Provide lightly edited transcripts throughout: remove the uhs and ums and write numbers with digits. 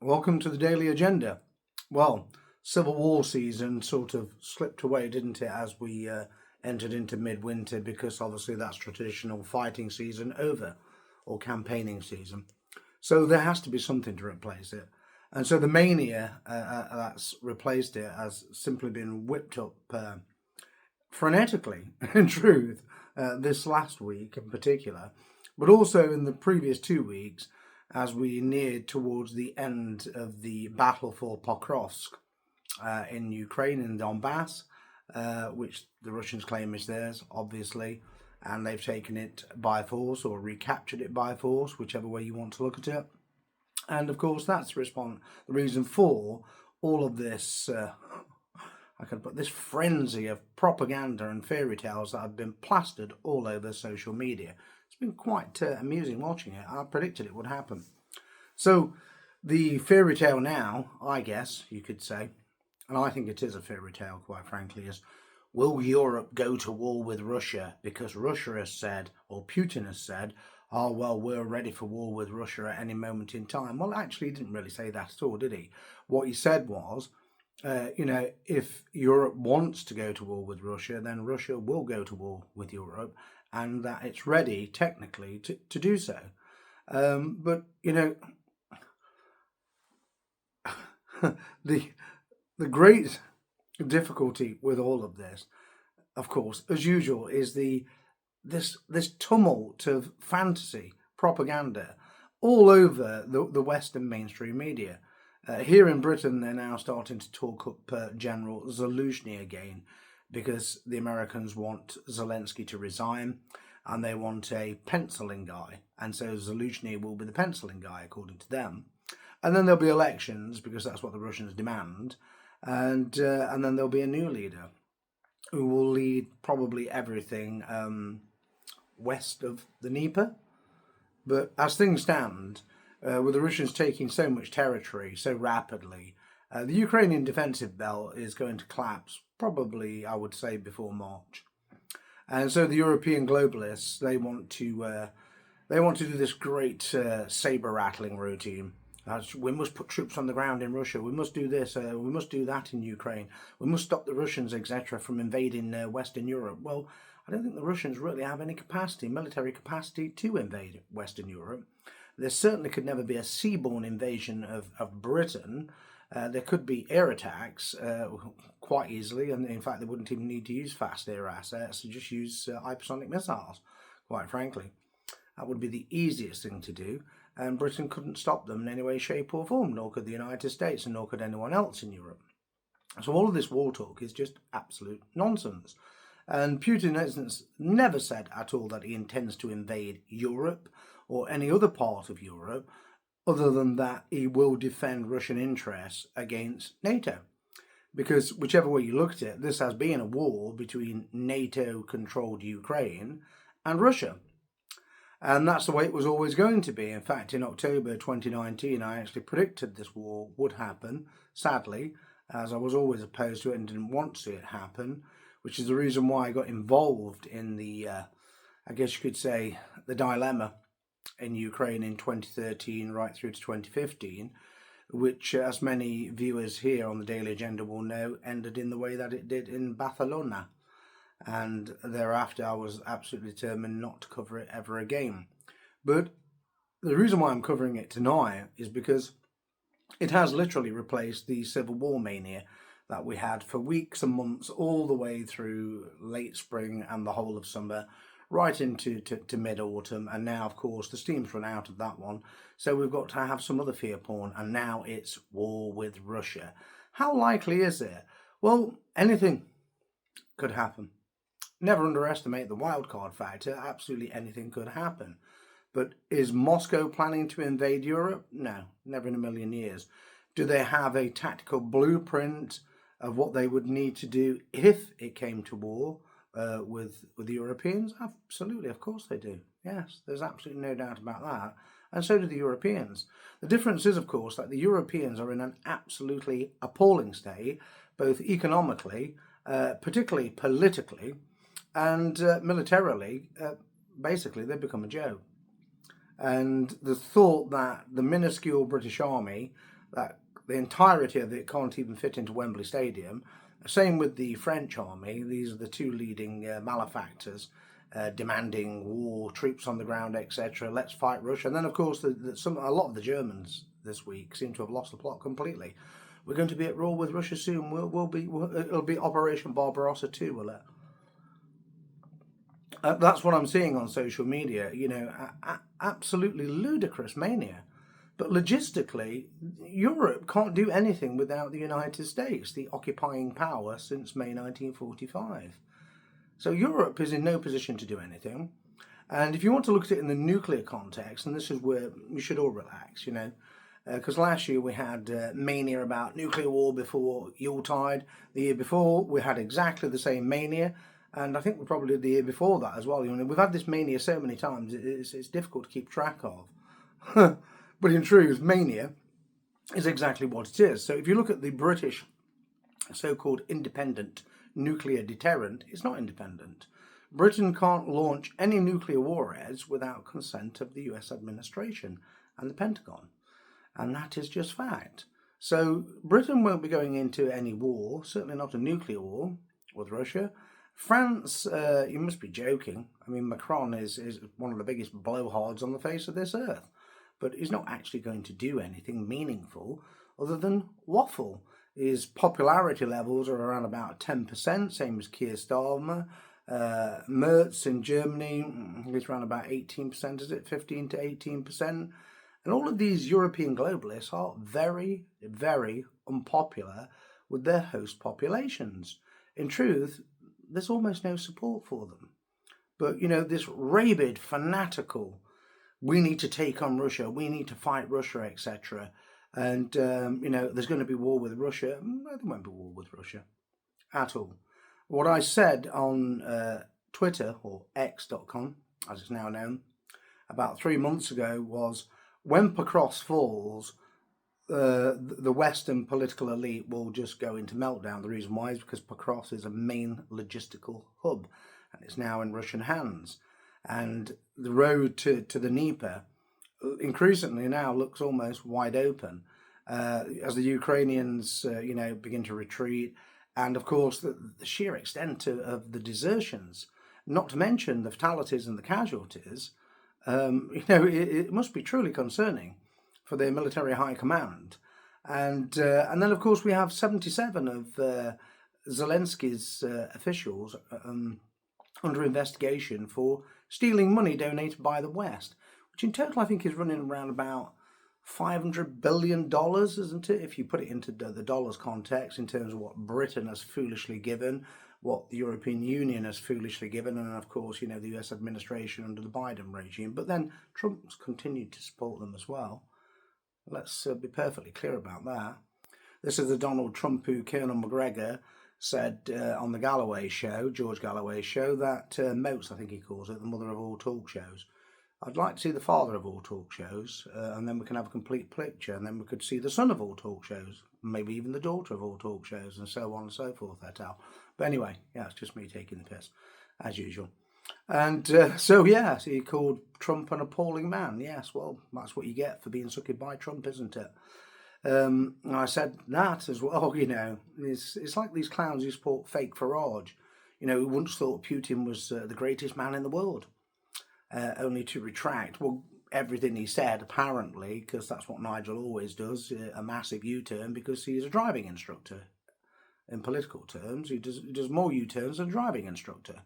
Welcome to the Daily Agenda. Well, Civil War season sort of slipped away, didn't it, as we entered into midwinter, because obviously that's traditional fighting season over, or campaigning season. So there has to be something to replace it. And so the mania that's replaced it has simply been whipped up frenetically, in truth, this last week in particular, but also in the previous 2 weeks as we neared towards the end of the battle for Pokrovsk in Ukraine, in Donbass, which the Russians claim is theirs, obviously, and they've taken it by force or recaptured it by force, whichever way you want to look at it. And of course, that's the reason for all of this. I can put this frenzy of propaganda and fairy tales that have been plastered all over social media. It's been quite amusing watching it. I predicted it would happen. So, the fairy tale now, I guess you could say, and I think it is a fairy tale, quite frankly, is will Europe go to war with Russia because Russia has said, or Putin has said, oh, well, we're ready for war with Russia at any moment in time? Well, actually, he didn't really say that at all, did he? What he said was, if Europe wants to go to war with Russia, then Russia will go to war with Europe, and that it's ready technically to do so. But the the great difficulty with all of this, of course, as usual, is this tumult of fantasy propaganda all over the Western mainstream media. Here in Britain, they're now starting to talk up General Zelensky again because the Americans want Zelensky to resign and they want a penciling guy. And so Zelensky will be the penciling guy, according to them. And then there'll be elections because that's what the Russians demand. And then there'll be a new leader who will lead probably everything west of the Dnieper. But as things stand, with the Russians taking so much territory so rapidly, the Ukrainian defensive belt is going to collapse probably, I would say, before March. And so the European globalists, they want to do this great saber rattling routine. We must put troops on the ground in Russia. We must do this. We must do that in Ukraine. We must stop the Russians, etc., from invading Western Europe. Well, I don't think the Russians really have any capacity, military capacity, to invade Western Europe. There certainly could never be a seaborne invasion of Britain. There could be air attacks quite easily, and in fact, they wouldn't even need to use fast air assets, to just use hypersonic missiles, quite frankly. That would be the easiest thing to do, and Britain couldn't stop them in any way, shape, or form, nor could the United States, and nor could anyone else in Europe. So all of this war talk is just absolute nonsense. And Putin has never said at all that he intends to invade Europe or any other part of Europe, other than that he will defend Russian interests against NATO. Because whichever way you look at it, this has been a war between NATO-controlled Ukraine and Russia. And that's the way it was always going to be. In fact, in October 2019, I actually predicted this war would happen, sadly, as I was always opposed to it and didn't want to see it happen, which is the reason why I got involved in the, I guess you could say, the dilemma in Ukraine in 2013 right through to 2015, which, as many viewers here on the Daily Agenda will know, ended in the way that it did in Barcelona. And thereafter I was absolutely determined not to cover it ever again. But the reason why I'm covering it tonight is because it has literally replaced the Civil War mania that we had for weeks and months all the way through late spring and the whole of summer, right into mid-autumn, and now of course the steam's run out of that one, so we've got to have some other fear porn, and now it's war with Russia. How likely is it? Well, anything could happen. Never underestimate the wildcard factor. Absolutely anything could happen. But is Moscow planning to invade Europe? No, never in a million years. Do they have a tactical blueprint of what they would need to do if it came to war with the Europeans? Absolutely, of course they do. Yes, there's absolutely no doubt about that. And so do the Europeans. The difference is, of course, that the Europeans are in an absolutely appalling state, both economically, particularly politically, and militarily. Basically, they've become a joke. And the thought that the minuscule British army that the entirety of it can't even fit into Wembley Stadium. Same with the French army. These are the two leading malefactors demanding war, troops on the ground, etc. Let's fight Russia. And then, of course, a lot of the Germans this week seem to have lost the plot completely. We're going to be at war with Russia soon. It'll be Operation Barbarossa 2, will it? That's what I'm seeing on social media. Absolutely ludicrous mania. But logistically, Europe can't do anything without the United States, the occupying power since May 1945. So Europe is in no position to do anything. And if you want to look at it in the nuclear context, and this is where we should all relax, because last year we had mania about nuclear war before Yuletide. The year before we had exactly the same mania. And I think we probably did the year before that as well. We've had this mania so many times, it's difficult to keep track of. But in truth, mania is exactly what it is. So if you look at the British so-called independent nuclear deterrent, it's not independent. Britain can't launch any nuclear warheads without consent of the US administration and the Pentagon. And that is just fact. So Britain won't be going into any war, certainly not a nuclear war with Russia. France, you must be joking. I mean, Macron is one of the biggest blowhards on the face of this earth. But he's not actually going to do anything meaningful other than waffle. His popularity levels are around about 10%, same as Keir Starmer. Merz in Germany, he's around about 18%, is it? 15 to 18%. And all of these European globalists are very, very unpopular with their host populations. In truth, there's almost no support for them. But, this rabid, fanatical, we need to take on Russia, we need to fight Russia, etc. And, there's going to be war with Russia. There won't be war with Russia at all. What I said on Twitter, or X.com, as it's now known, about 3 months ago was, when Pacross falls, the Western political elite will just go into meltdown. The reason why is because Pacross is a main logistical hub, and it's now in Russian hands. And the road to the Dnieper increasingly now looks almost wide open as the Ukrainians, begin to retreat. And of course, the sheer extent of the desertions, not to mention the fatalities and the casualties, it must be truly concerning for their military high command. And then, of course, we have 77 of Zelensky's officials under investigation for stealing money donated by the West, which in total I think is running around about $500 billion, isn't it? If you put it into the dollars context in terms of what Britain has foolishly given, what the European Union has foolishly given, and of course, the US administration under the Biden regime. But then Trump's continued to support them as well. Let's be perfectly clear about that. This is the Donald Trump who Colonel McGregor said on the Galloway show, George Galloway's show, that Moats, I think he calls it, the mother of all talk shows. I'd like to see the father of all talk shows, and then we can have a complete picture, and then we could see the son of all talk shows, maybe even the daughter of all talk shows, and so on and so forth, et al. But anyway, it's just me taking the piss, as usual. And so he called Trump an appalling man. Yes, well, that's what you get for being suckered by Trump, isn't it? I said that as well, it's like these clowns who support fake Farage, who once thought Putin was the greatest man in the world, only to retract, everything he said, apparently, because that's what Nigel always does, a massive U-turn, because he's a driving instructor. In political terms, he does more U-turns than a driving instructor.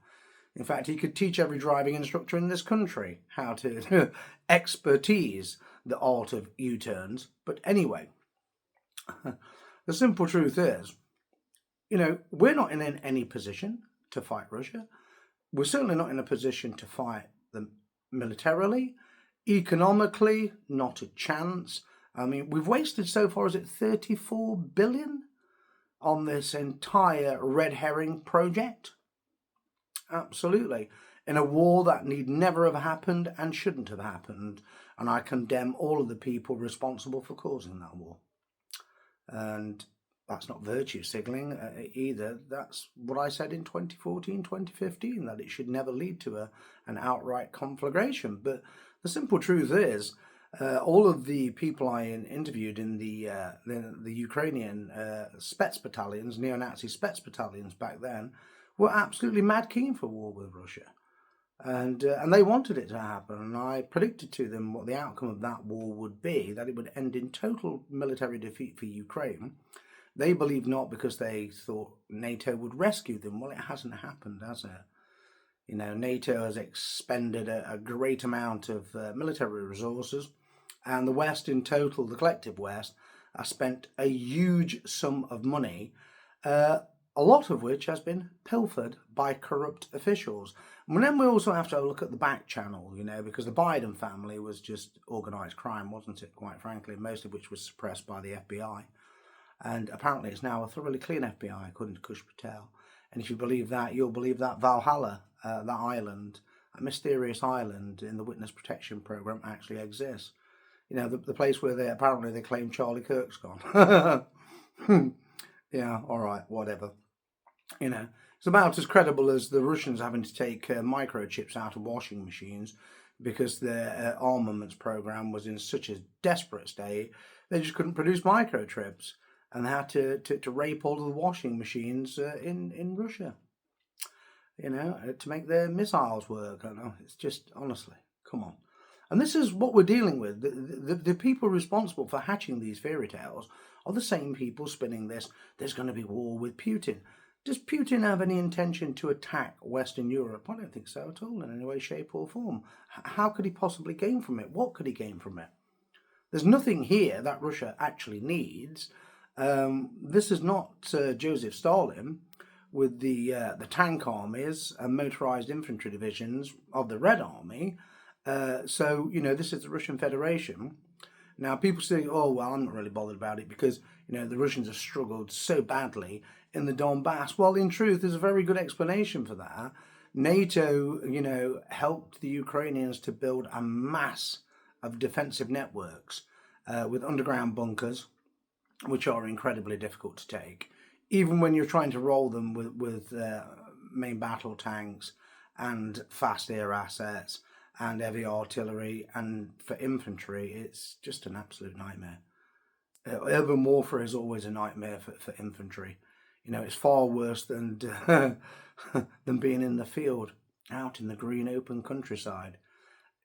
In fact, he could teach every driving instructor in this country how to expertise the art of U-turns. But anyway, the simple truth is, we're not in any position to fight Russia. We're certainly not in a position to fight them militarily. Economically, not a chance. I mean, we've wasted so far, is it 34 billion on this entire red herring project? Absolutely. In a war that need never have happened and shouldn't have happened. And I condemn all of the people responsible for causing that war. And that's not virtue signalling either. That's what I said in 2014, 2015, that it should never lead to an outright conflagration. But the simple truth is, All of the people I interviewed in the Ukrainian Spets battalions, neo-Nazi Spets battalions back then, were absolutely mad keen for war with Russia. And they wanted it to happen, and I predicted to them what the outcome of that war would be, that it would end in total military defeat for Ukraine. They believed not, because they thought NATO would rescue them. Well, it hasn't happened, has it? You know, NATO has expended a great amount of military resources, and the West in total, the collective West, has spent a huge sum of money, a lot of which has been pilfered by corrupt officials. And then we also have to look at the back channel, you know, because the Biden family was just organised crime, wasn't it, quite frankly, most of which was suppressed by the FBI. And apparently it's now a thoroughly clean FBI, according to Kush Patel. And if you believe that, you'll believe that Valhalla, that island, a mysterious island in the Witness Protection Program, actually exists. You know, the place where they claim Charlie Kirk's gone. Yeah, all right, whatever. You know, it's about as credible as the Russians having to take microchips out of washing machines because their armaments program was in such a desperate state, they just couldn't produce microchips, and they had to rape all of the washing machines in Russia, you know, to make their missiles work. I don't know, it's just, honestly, come on. And this is what we're dealing with. The people responsible for hatching these fairy tales are the same people spinning this, there's going to be war with Putin. Does Putin have any intention to attack Western Europe? I don't think so at all, in any way, shape or form. How could he possibly gain from it? What could he gain from it? There's nothing here that Russia actually needs. This is not Joseph Stalin with the tank armies and motorized infantry divisions of the Red Army. So, you know, this is the Russian Federation. Now, people say, oh, well, I'm not really bothered about it because, you know, the Russians have struggled so badly in the Donbass. Well, in truth, there's a very good explanation for that. NATO, you know, helped the Ukrainians to build a mass of defensive networks with underground bunkers, which are incredibly difficult to take, even when you're trying to roll them with main battle tanks and fast air assets and heavy artillery, and for infantry, it's just an absolute nightmare. Urban warfare is always a nightmare for infantry. You know, it's far worse than than being in the field, out in the green open countryside.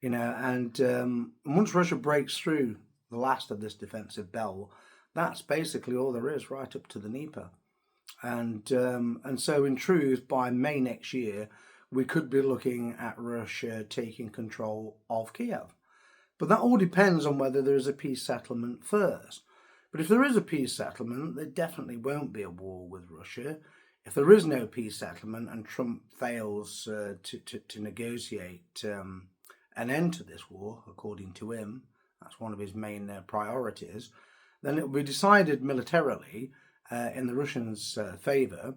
You know, and once Russia breaks through the last of this defensive belt, that's basically all there is, right up to the Dnieper. And so, in truth, by May next year, we could be looking at Russia taking control of Kiev. But that all depends on whether there is a peace settlement first. But if there is a peace settlement, there definitely won't be a war with Russia. If there is no peace settlement and Trump fails to negotiate an end to this war, according to him, that's one of his main priorities, then it will be decided militarily in the Russians' favour.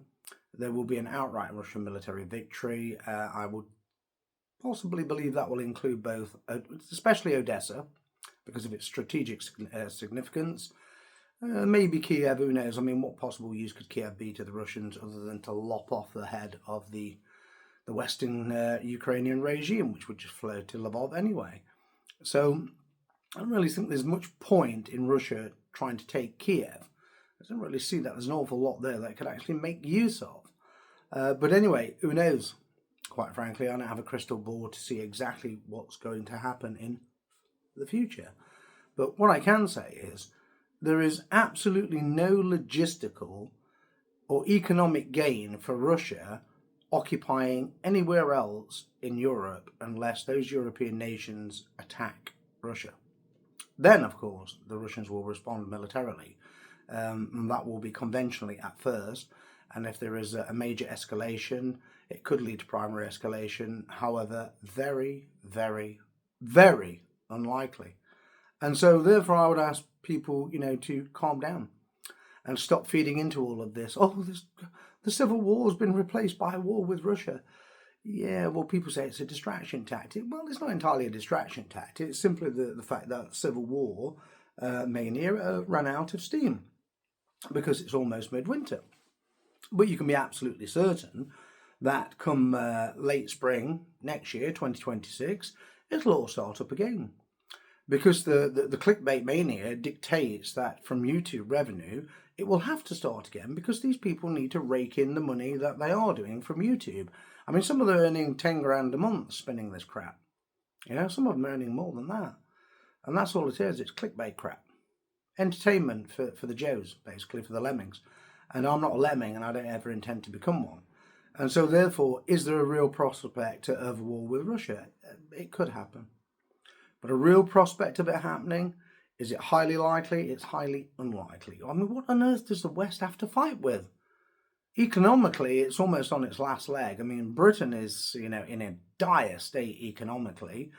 There will be an outright Russian military victory. I would possibly believe that will include both, especially Odessa, because of its strategic significance. Maybe Kiev, who knows? I mean, what possible use could Kiev be to the Russians other than to lop off the head of the Western Ukrainian regime, which would just flow to Lvov anyway? So I don't really think there's much point in Russia trying to take Kiev. I don't really see that. There's an awful lot there that it could actually make use of. But anyway, who knows? Quite frankly, I don't have a crystal ball to see exactly what's going to happen in the future. But what I can say is there is absolutely no logistical or economic gain for Russia occupying anywhere else in Europe unless those European nations attack Russia. Then, of course, the Russians will respond militarily. And that will be conventionally at first. And if there is a major escalation, it could lead to primary escalation. However, very, very, very unlikely. And so, therefore, I would ask people, you know, to calm down and stop feeding into all of this. Oh, the Civil War has been replaced by a war with Russia. Yeah, well, people say it's a distraction tactic. Well, it's not entirely a distraction tactic. It's simply the fact that Civil War mania ran out of steam because it's almost midwinter. But you can be absolutely certain that come late spring next year, 2026, it'll all start up again. because the clickbait mania dictates that from YouTube revenue, it will have to start again because these people need to rake in the money that they are doing from YouTube. I mean, some of them are earning 10 grand a month spinning this crap. You know, some of them are earning more than that. And that's all it is. It's clickbait crap. Entertainment for the Joes, basically, for the lemmings. And I'm not a lemming and I don't ever intend to become one. And so therefore, is there a real prospect of a war with Russia? It could happen. But a real prospect of it happening, is it highly likely? It's highly unlikely. I mean, what on earth does the West have to fight with? Economically, it's almost on its last leg. I mean, Britain is, in a dire state economically,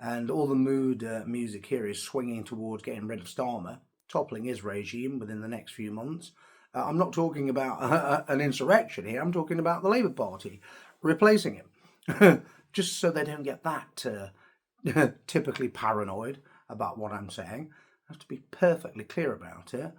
and all the mood music here is swinging towards getting rid of Starmer, toppling his regime within the next few months. I'm not talking about an insurrection here. I'm talking about the Labour Party replacing him, just so they don't get that typically paranoid about what I'm saying. I have to be perfectly clear about it.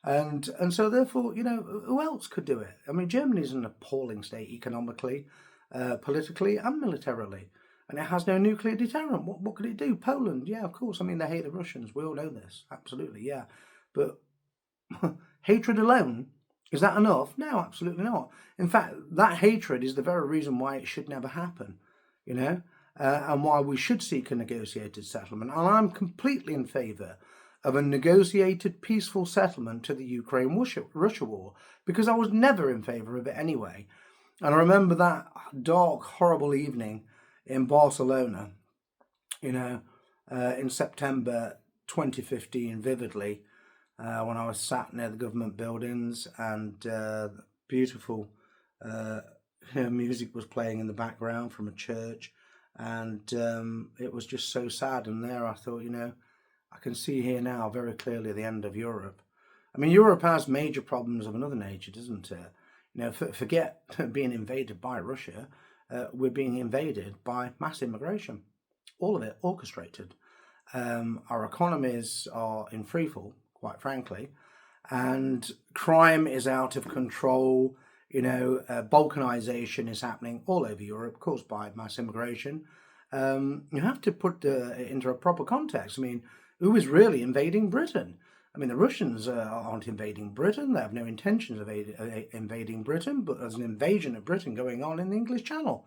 And so therefore, who else could do it? I mean, Germany's an appalling state economically, politically and militarily. And it has no nuclear deterrent. What could it do? Poland, yeah, of course. I mean, they hate the Russians. We all know this. Absolutely, yeah. But hatred alone, is that enough? No, absolutely not. In fact, that hatred is the very reason why it should never happen, and why we should seek a negotiated settlement. And I'm completely in favour of a negotiated peaceful settlement to the Ukraine-Russia war, because I was never in favour of it anyway. And I remember that dark, horrible evening in Barcelona, in September 2015 vividly, when I was sat near the government buildings and beautiful music was playing in the background from a church, and it was just so sad. And there I thought, I can see here now very clearly the end of Europe. I mean, Europe has major problems of another nature, doesn't it? Forget being invaded by Russia. We're being invaded by mass immigration. All of it orchestrated. Our economies are in freefall, quite frankly, and crime is out of control. Balkanization is happening all over Europe, caused by mass immigration. You have to put it into a proper context. I mean, who is really invading Britain? I mean, the Russians aren't invading Britain. They have no intentions of invading Britain, but there's an invasion of Britain going on in the English Channel,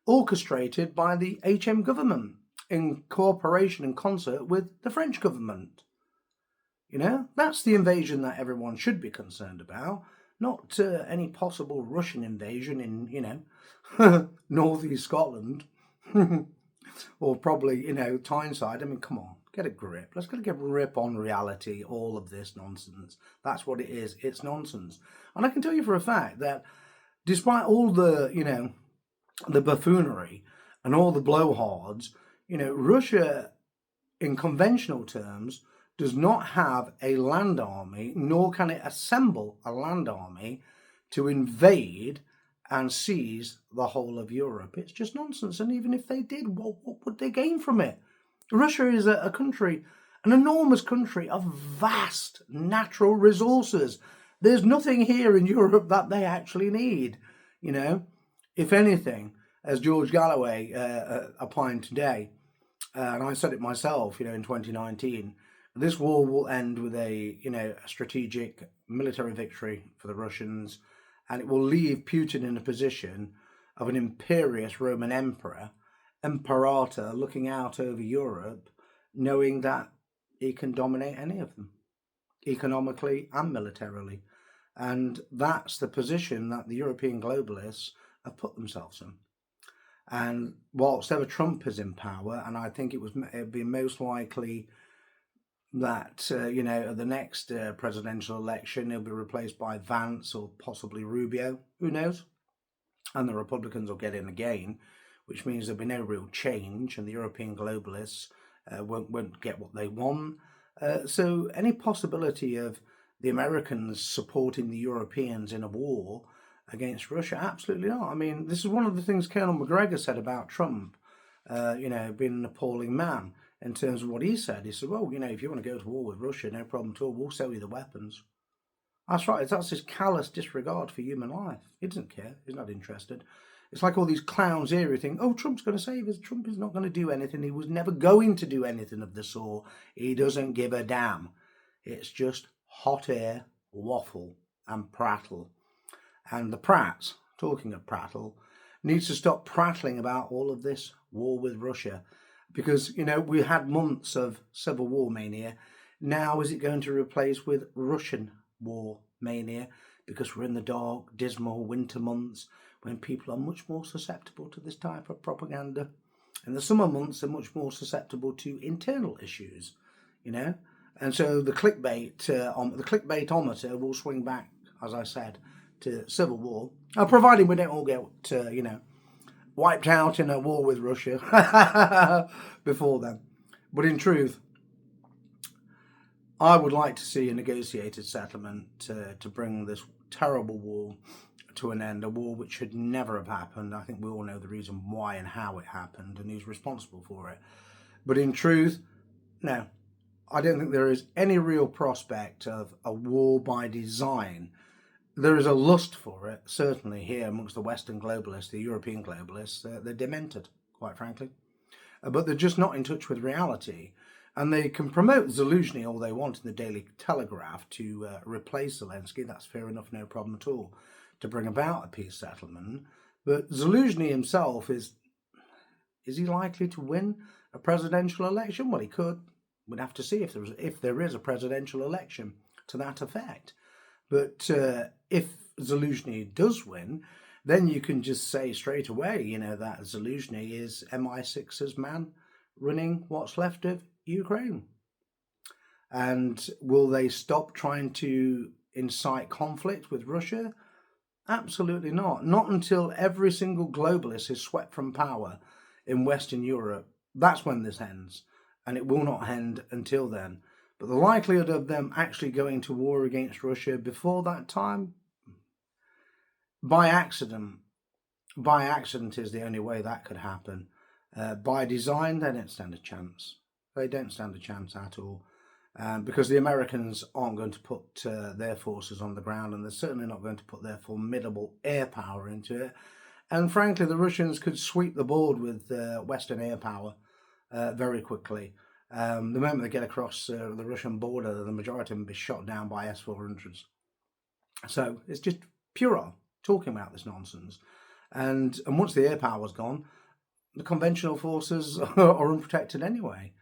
orchestrated by the HM government in cooperation and concert with the French government. That's the invasion that everyone should be concerned about, not any possible Russian invasion in, northeast Scotland, or probably, Tyneside. I mean, come on, get a grip. Let's get a grip on reality, all of this nonsense. That's what it is. It's nonsense. And I can tell you for a fact that despite all the, the buffoonery and all the blowhards, Russia, in conventional terms, does not have a land army, nor can it assemble a land army to invade and seize the whole of Europe. It's just nonsense. And even if they did, what would they gain from it? Russia is a country, an enormous country of vast natural resources. There's nothing here in Europe that they actually need. If anything, as George Galloway opined today, and I said it myself, in 2019, this war will end with a strategic military victory for the Russians, and it will leave Putin in a position of an imperious Roman imperator looking out over Europe, knowing that he can dominate any of them, economically and militarily. And that's the position that the European globalists have put themselves in. And whilst ever Trump is in power, and I think it'd be most likely that, at the next presidential election, he'll be replaced by Vance or possibly Rubio. Who knows? And the Republicans will get in again, which means there'll be no real change, and the European globalists won't get what they want. So any possibility of the Americans supporting the Europeans in a war against Russia? Absolutely not. I mean, this is one of the things Colonel McGregor said about Trump, being an appalling man. In terms of what he said, he said, well, if you want to go to war with Russia, no problem at all, we'll sell you the weapons. That's right, that's his callous disregard for human life. He doesn't care, he's not interested. It's like all these clowns here who think, oh, Trump's going to save us. Trump is not going to do anything. He was never going to do anything of the sort. He doesn't give a damn. It's just hot air, waffle, and prattle. And the Pratts, talking of prattle, needs to stop prattling about all of this war with Russia. Because, we had months of civil war mania. Now is it going to replace with Russian war mania? Because we're in the dark, dismal winter months when people are much more susceptible to this type of propaganda. In the summer months, they're much more susceptible to internal issues, And so the clickbaitometer will swing back, as I said, to civil war, providing we don't all get, wiped out in a war with Russia before then. But in truth, I would like to see a negotiated settlement to bring this terrible war to an end, a war which should never have happened. I think we all know the reason why and how it happened and who's responsible for it. But in truth, no, I don't think there is any real prospect of a war by design. There is a lust for it, certainly here amongst the Western globalists, the European globalists. They're demented, quite frankly. But they're just not in touch with reality. And they can promote Zelensky all they want in the Daily Telegraph to replace Zelensky. That's fair enough, no problem at all, to bring about a peace settlement. But Zelensky himself, is he likely to win a presidential election? Well, he could. We'd have to see if there is a presidential election to that effect. But if Zelensky does win, then you can just say straight away, that Zelensky is MI6's man running what's left of Ukraine. And will they stop trying to incite conflict with Russia? Absolutely not. Not until every single globalist is swept from power in Western Europe. That's when this ends. And it will not end until then. But the likelihood of them actually going to war against Russia before that time, by accident is the only way that could happen. By design, they don't stand a chance. They don't stand a chance at all. Because the Americans aren't going to put their forces on the ground, and they're certainly not going to put their formidable air power into it. And frankly, the Russians could sweep the board with Western air power very quickly. The moment they get across the Russian border, the majority of them will be shot down by S-400s. So it's just puerile talking about this nonsense. And once the air power's gone, the conventional forces are unprotected anyway.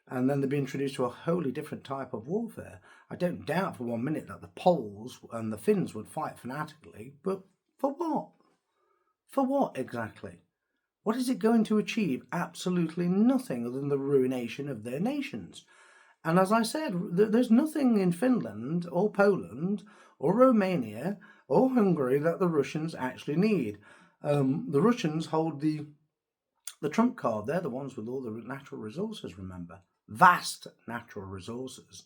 And then they'd be introduced to a wholly different type of warfare. I don't doubt for 1 minute that the Poles and the Finns would fight fanatically, but for what? For what exactly? What is it going to achieve? Absolutely nothing other than the ruination of their nations. And as I said, there's nothing in Finland or Poland or Romania or Hungary that the Russians actually need. The Russians hold the trump card. They're the ones with all the natural resources, remember. Vast natural resources.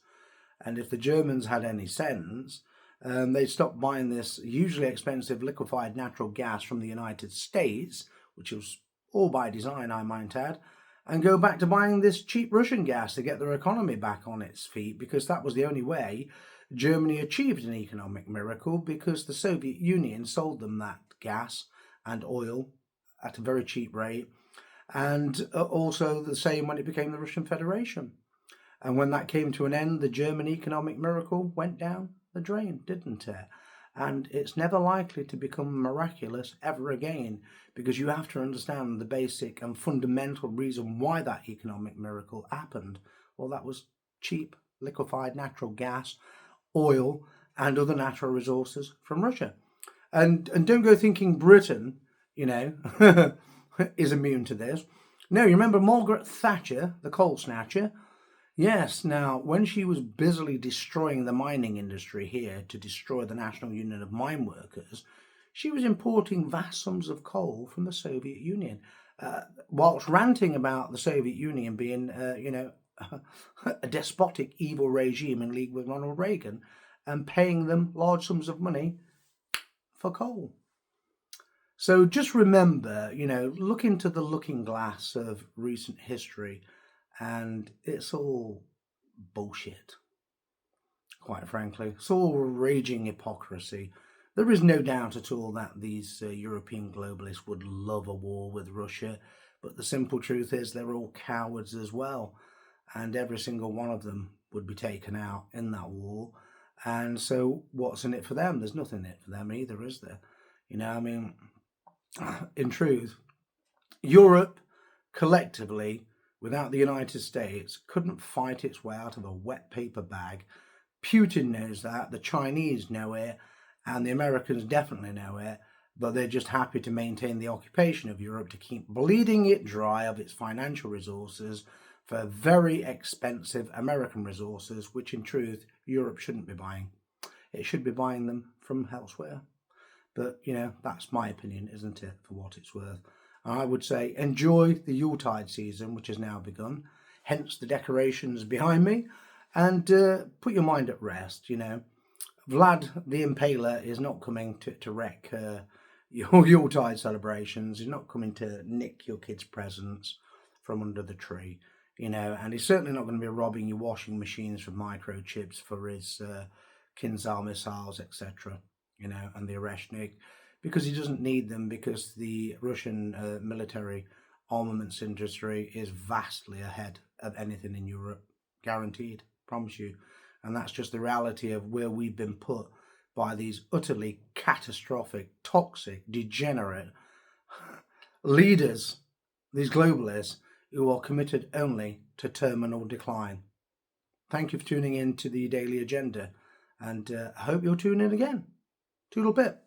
And if the Germans had any sense, they'd stop buying this hugely expensive liquefied natural gas from the United States, which was all by design, I might add, and go back to buying this cheap Russian gas to get their economy back on its feet, because that was the only way Germany achieved an economic miracle, because the Soviet Union sold them that gas and oil at a very cheap rate. And also the same when it became the Russian Federation. And when that came to an end, the German economic miracle went down the drain, didn't it? And it's never likely to become miraculous ever again, because you have to understand the basic and fundamental reason why that economic miracle happened. Well, that was cheap liquefied natural gas, oil, and other natural resources from Russia. And don't go thinking Britain, is immune to this. No, you remember Margaret Thatcher, the coal snatcher? Yes, now, when she was busily destroying the mining industry here to destroy the National Union of Mine Workers, she was importing vast sums of coal from the Soviet Union, whilst ranting about the Soviet Union being, a despotic, evil regime in league with Ronald Reagan, and paying them large sums of money for coal. So just remember, look into the looking glass of recent history, and it's all bullshit, quite frankly. It's all raging hypocrisy. There is no doubt at all that these European globalists would love a war with Russia, but the simple truth is they're all cowards as well, and every single one of them would be taken out in that war. And so, what's in it for them? There's nothing in it for them either, is there? I mean, in truth, Europe collectively, without the United States, couldn't fight its way out of a wet paper bag. Putin knows that, the Chinese know it, and the Americans definitely know it, but they're just happy to maintain the occupation of Europe to keep bleeding it dry of its financial resources for very expensive American resources, which in truth Europe shouldn't be buying. It should be buying them from elsewhere. But, that's my opinion, isn't it, for what it's worth? I would say enjoy the Yuletide season, which has now begun, hence the decorations behind me, and put your mind at rest, Vlad the Impaler is not coming to wreck your Yuletide celebrations. He's not coming to nick your kids' presents from under the tree, and he's certainly not going to be robbing your washing machines for microchips for his Kinzhal missiles, etc., and the Oreshnik, because he doesn't need them, because the Russian military armaments industry is vastly ahead of anything in Europe, guaranteed, promise you. And that's just the reality of where we've been put by these utterly catastrophic, toxic, degenerate leaders, these globalists, who are committed only to terminal decline. Thank you for tuning in to the Daily Agenda, and I hope you'll tune in again. Toodle pip.